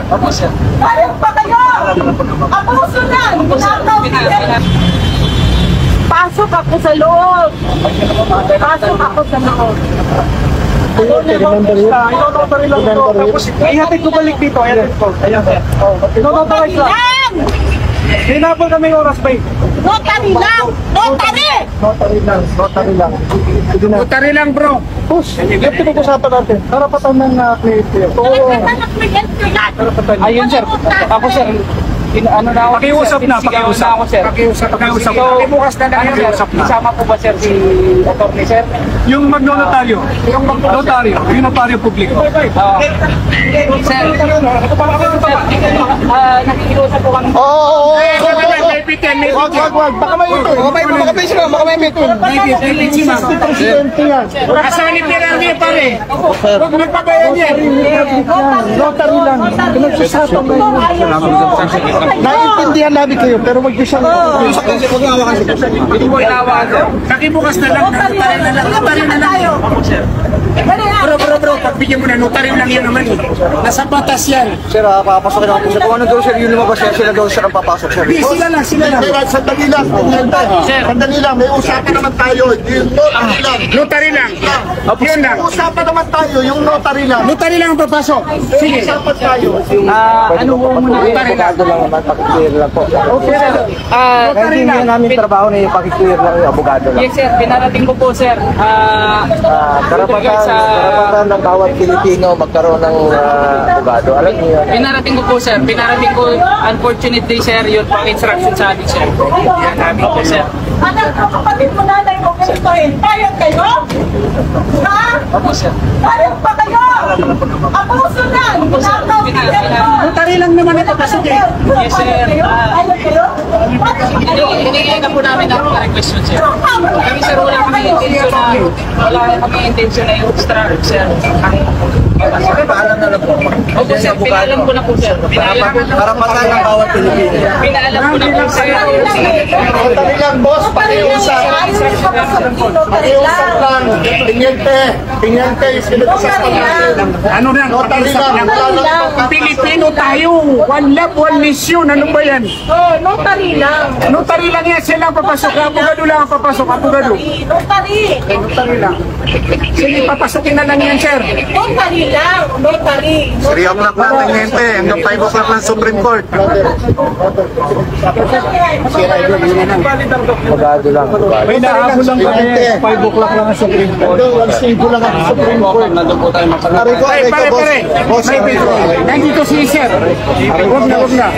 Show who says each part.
Speaker 1: Opo, sir.
Speaker 2: Parang pa kayo! Abuso na! Pasok ako sa loob! Pasok ako sa loob!
Speaker 1: Ino-notary lang ito. Tapos, ihatid ko balik dito. Ihatid ko. Ayan, sir. Ino-notary lang. Hinapon kami oras ba?
Speaker 2: Notary lang! Notary!
Speaker 1: Notary lang. Notary lang. Notary lang, bro. Push. Yung pinag-usapan natin. Karapatan ng client. Oo.
Speaker 3: Ayun, sir. Ako, sir. Ano na ako?
Speaker 1: Pakiusap na, pakiusap.
Speaker 3: Ako, sir.
Speaker 1: Pakiusap. Bukas na lang pakiusap na.
Speaker 3: Isama po ba, sir, si attorney, sir?
Speaker 1: Yung magnotaryo. Yung magnotaryo. Yung notaryo publiko.
Speaker 3: Sir, nakikiusap po kami.
Speaker 1: Oo. Wag. Baka may ito. Baka may sila. Baka may ito. Presidente yan.
Speaker 4: Asan ni Pirani, pare? Huwag magpabayan yan.
Speaker 1: Notary lang. Pinagsasabi mo. Naiintindihan namin kayo, pero mag-isang
Speaker 4: Hindi mo inawagan. Nakibukas na lang. Notary na lang. Bro. Pagbigyan mo na, notary lang yan naman. Nasa batas yan.
Speaker 1: Sir, papasokin ako po siya. Kung ano daw sir, yun lumabas yan, sila daw sir ang papasok sir.
Speaker 4: Sila lang.
Speaker 5: Sandali lang. Sandali lang. May usapan naman tayo. Yung notary lang.
Speaker 4: Notary lang. Yun lang.
Speaker 5: May usapan naman tayo. Yung notary lang.
Speaker 4: Notary lang ang papasok. Sige.
Speaker 5: Usapan tayo.
Speaker 3: Ano po muna?
Speaker 1: Notary lang naman, pakiclear lang po.
Speaker 3: Okay, sir.
Speaker 1: Hindi nga namin trabaho na yung pakiclear lang yung abogado lang.
Speaker 3: Yes, sir. Pinarating ko po, sir.
Speaker 1: Karapatan ng bawat Pilipino magkaroon ng abogado. Alam niyo yan.
Speaker 3: Pinarating ko po, sir. Pinarating ko, unfortunately, sir, yun pang instruction sa amin, sir. Yan namin po, sir.
Speaker 2: Anak ko, kapatid mo nanay mo, ganitoin. Payag kayo? Ha?
Speaker 3: Opo, sir.
Speaker 2: Payag pa kayo? Abuso na!
Speaker 4: Notary lang naman ito kasi.
Speaker 3: Yes, sir.
Speaker 2: Payag kayo?
Speaker 3: Hinigyan na po namin ang request yun, sir. Kami, sir, wala kami intention na yung obstruct, sir.
Speaker 1: Paalam na lang po.
Speaker 3: Opo, sir. Pinaalam ko na po, sir.
Speaker 1: Karapatan ng bawat Pilipino.
Speaker 3: Pinaalam ko na po, sir.
Speaker 5: Notary lang, boss. Pakiusap. Pakiusap lang. Pinyente. Pinag-usapan natin.
Speaker 4: Ano na?
Speaker 5: Notary lang.
Speaker 4: Pilipino tayo. One love, one mission. Ano ba yan?
Speaker 2: Notary lang.
Speaker 4: Notary lang yan. Sila ang papasok. Abogado lang ang papasok. Abogado.
Speaker 2: Notary.
Speaker 4: Notary lang. Sige, papasokin na lang yan, sir.
Speaker 2: Notary lang. Notary.
Speaker 5: 3 o'clock na, pinyente. Hanggang 5 o'clock ng Supreme Court.
Speaker 1: Abogado lang.
Speaker 4: May nahabol lang kami.
Speaker 5: 5 o'clock lang ang Supreme Court. Hanggang 5 lang ang Supreme Court. Pare. Boss,
Speaker 4: Nandito si sir. Huwag na.